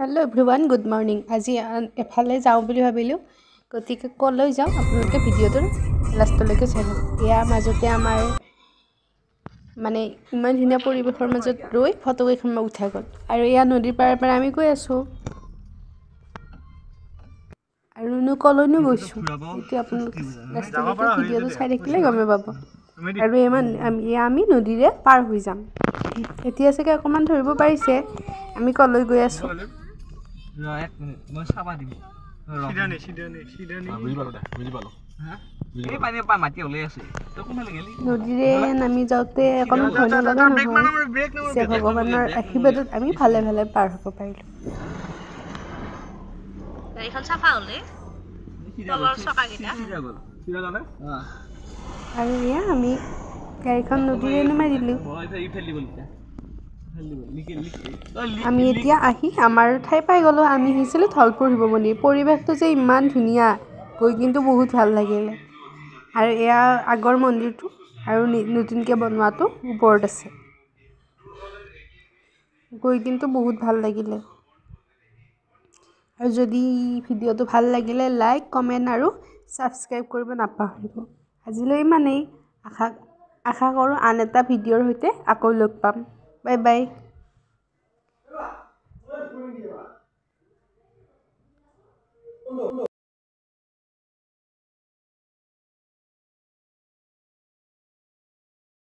hello everyone good morning आज एफाले जाऊँ বুলি ভাবিলোঁ গতিকে কলৈ যাওঁ আপোনালোকে ভিডিঅ'টোৰ লাষ্টলৈকে চাই থাকক ইয়াৰ মাজতে আমাৰ মানে ইমান ধুনীয়া পৰিৱেশৰ মাজত ৰৈ ফটো এখন উঠাই গ'ল আৰু এয়া নদীৰ পাৰে পাৰে আমি গৈ আছোঁ আৰু কলৈনো গৈছোঁ এতিয়া আপোনালোকে লাষ্টলৈকে ভিডিঅ'টো চাই থাকিলে গমে পাব আৰু আমি নদীৰে পাৰ হৈ যাম এতিয়া চাগে অকণমান ধৰিব পাৰিছে আমি কলৈ গৈ আছোঁ এক মিনিট মই চাবা দিম নদীৰে নামি যাওঁতে অকণমান ভয় নলগা নহয় যে ভগৱানৰ আশীৰ্বাদত আমি ভালে ভালে পাৰ হ'ব পাৰিলোঁ গাড়ীখন চাফা হ'লে তলৰ চকাকেইটা আৰু এয়া আমি গাড়ীখন নদীৰে নমাই দিলোঁ আমি এতিয়া আহি আমাৰ ঠাই পাই গ'লোঁ আমি আহিছিলোঁ ধলপুৰ শিৱ মন্দিৰ পৰিৱেশটো যে ইমান ধুনীয়া গৈ কিন্তু বহুত ভাল লাগিলে আৰু এয়া আগৰ মন্দিৰটো আৰু নতুনকৈ বনোৱাটো ওপৰত আছে গৈ কিন্তু বহুত ভাল লাগিলে আৰু যদি ভিডিঅ'টো ভাল লাগিলে লাইক কমেণ্ট আৰু ছাবস্ক্ৰাইব কৰিব নাপাহৰিব আজিলৈ ইমানেই আশা কৰোঁ আন এটা ভিডিঅ'ৰ সৈতে আকৌ লগ পাম বাই বাই